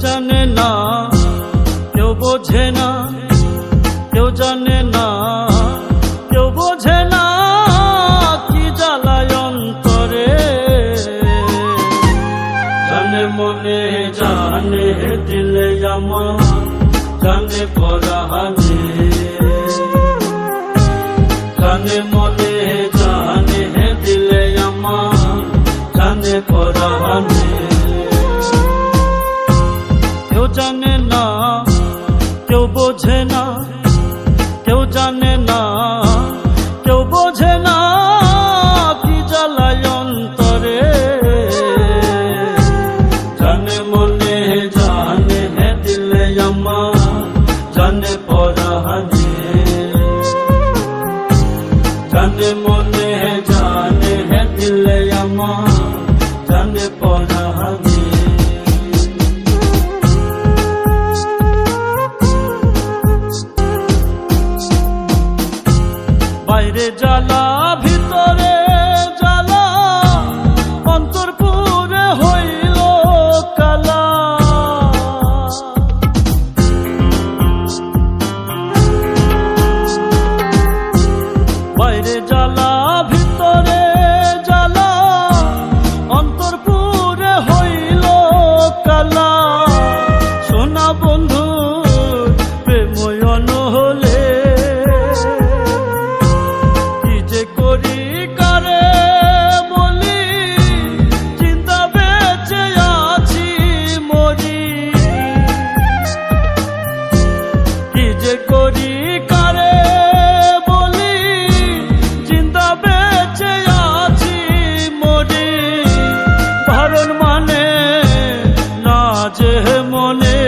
জানে না, কেউ বোঝে না, কেউ জানে না, কেউ বোঝে না কি জ্বালায় অন্তরে। জানে মনে জানে দিলে আমার, জানে পরাণে, জানে মনে জানে দিলে আমার, জানে পরাণে। কেউ জানে না, কেউ বোঝে না, কেউ জানে না, কেউ বোঝে না কি জ্বালায় অন্তরে। জানে মনে জানে দিলে আমার, জানে পরাণে, জানে মনে জানে দিলে আমার, জানে পরাণে। বাইরে জ্বালা ভিতরে জ্বালা, অন্তর পুরে হইল কালা। বাইরে জ্বালা ভিতরে জ্বালা, অন্তর পুরে হইল কালা। সোনা বন্ধু প্রেময়ন হলে করি কারে বলি, চিন্তা বেঁচে আছি মরি। কি যে করি কারে বলি, চিন্তা বেঁচে আছি মরি। ভারণ মানে না যে মনে,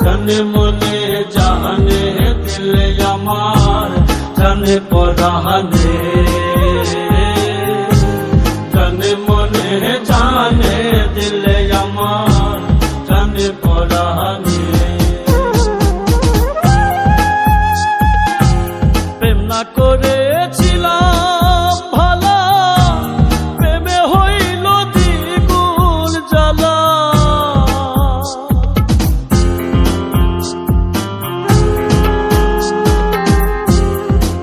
জানে মনে জানে দিলে আমার, জানে পরাণে, জানে মনে জানে দিলে আমার, জানে পরাণে। প্রেম না করেছিলাম ভালা, প্রেমে হইল দ্বিগুণ জ্বালা।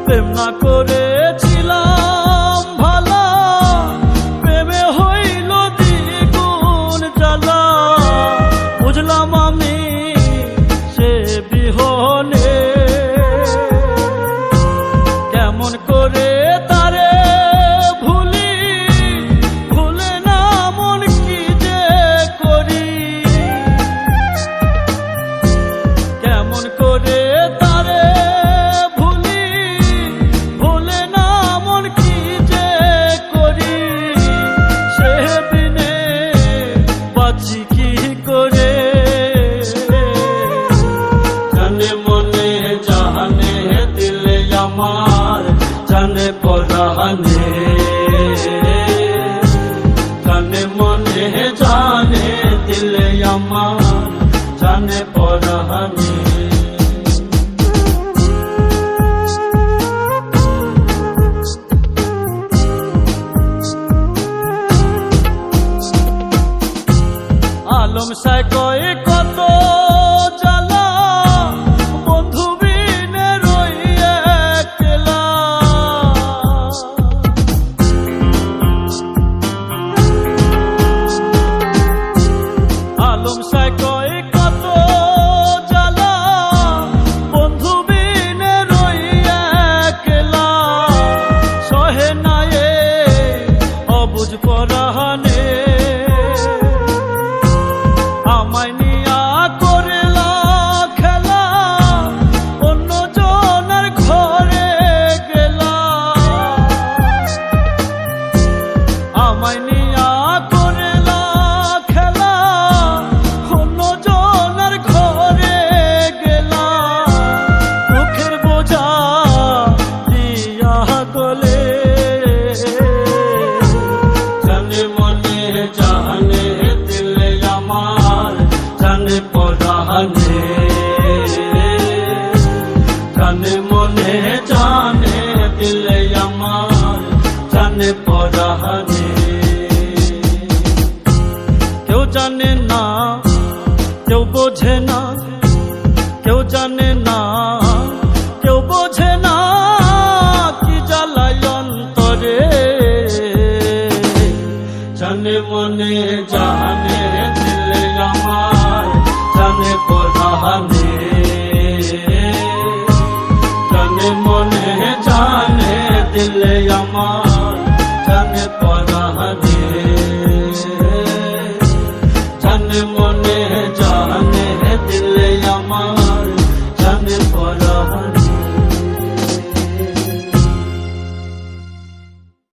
প্রেম না করেছিলাম ভালা, প্রেমে হইল দ্বিগুণ জ্বালা। বুঝলাম আমি সে বিহনে, কেমন করে তারে ভুলি, ভুলে না মন কি যে করি। কেমন করে তারে ভুলি, ভুলে না মন কি যে করি। সেদিনে বাঁচি কি করে, জানে মনে জানে দিলে আমার, জানে পরাণে, জানে মনে জানে দিলে আমার, জানে পরাণে। আলম সাই কয়ে কত জ্বালা, বন্ধু বিনে রই একলা। আলম সাই কয়ে কত জ্বালা, বন্ধু বিনে রই একলা। সহে নায়ে অবুঝ পরাণে, আমায় নিয়া করে জানে না, কেউ বোঝে না, কেউ জানে না।